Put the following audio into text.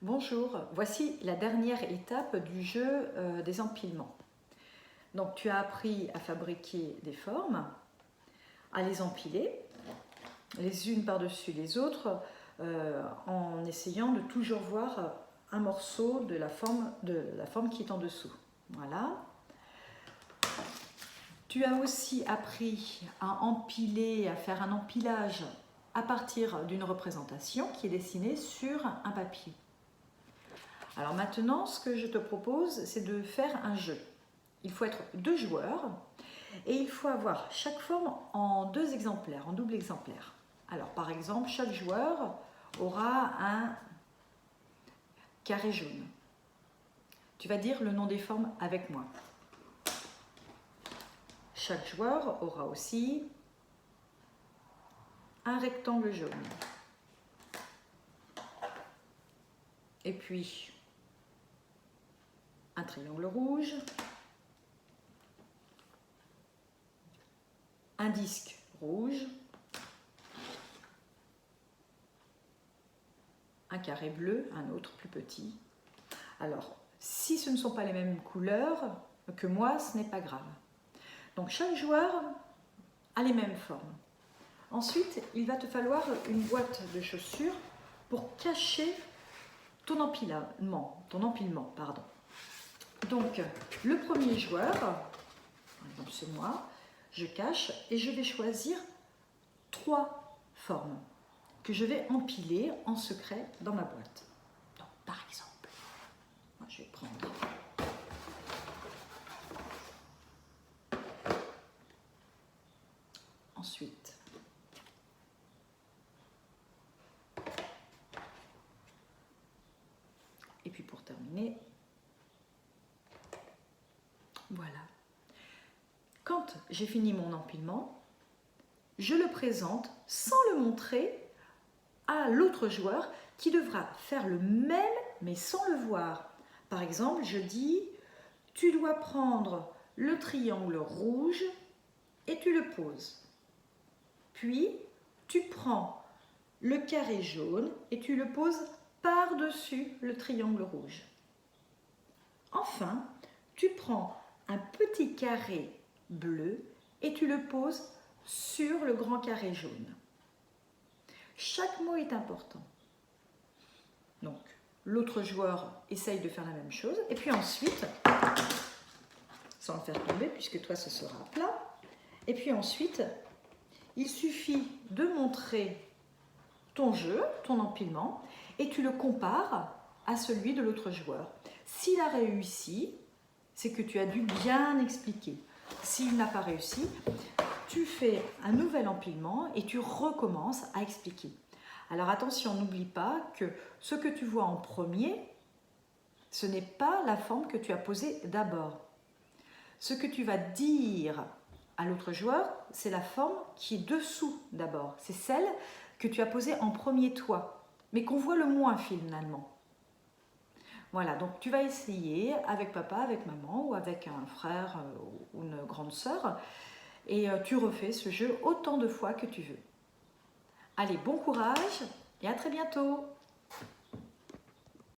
Bonjour, voici la dernière étape du jeu des empilements. Donc tu as appris à fabriquer des formes, à les empiler, les unes par-dessus les autres, en essayant de toujours voir un morceau de la forme qui est en dessous. Voilà. Tu as aussi appris à empiler, à faire un empilage à partir d'une représentation qui est dessinée sur un papier. Alors maintenant, ce que je te propose, c'est de faire un jeu. Il faut être 2 joueurs et il faut avoir chaque forme en 2 exemplaires, en double exemplaire. Alors par exemple, chaque joueur aura un carré jaune. Tu vas dire le nom des formes avec moi. Chaque joueur aura aussi un rectangle jaune. Et puis un triangle rouge, un disque rouge, un carré bleu, un autre plus petit. Alors, si ce ne sont pas les mêmes couleurs que moi, ce n'est pas grave. Donc chaque joueur a les mêmes formes. Ensuite, il va te falloir une boîte de chaussures pour cacher ton empilement. Donc, le premier joueur, par exemple c'est moi, je cache et je vais choisir 3 formes que je vais empiler en secret dans ma boîte. Donc, par exemple, moi je vais prendre ensuite et puis pour terminer, voilà. Quand j'ai fini mon empilement, je le présente sans le montrer à l'autre joueur qui devra faire le même mais sans le voir. Par exemple, je dis, tu dois prendre le triangle rouge et tu le poses. Puis, tu prends le carré jaune et tu le poses par-dessus le triangle rouge. Enfin, tu prends un petit carré bleu et tu le poses sur le grand carré jaune. Chaque mot est important. Donc, l'autre joueur essaye de faire la même chose. Et puis ensuite, sans le faire tomber, puisque toi ce sera plat. Et puis ensuite, il suffit de montrer ton jeu, ton empilement, et tu le compares à celui de l'autre joueur. S'il a réussi, c'est que tu as dû bien expliquer. S'il n'a pas réussi, tu fais un nouvel empilement et tu recommences à expliquer. Alors attention, n'oublie pas que ce que tu vois en premier, ce n'est pas la forme que tu as posée d'abord. Ce que tu vas dire à l'autre joueur, c'est la forme qui est dessous d'abord. C'est celle que tu as posée en premier toi, mais qu'on voit le moins finalement. Voilà, donc tu vas essayer avec papa, avec maman ou avec un frère ou une grande sœur et tu refais ce jeu autant de fois que tu veux. Allez, bon courage et à très bientôt!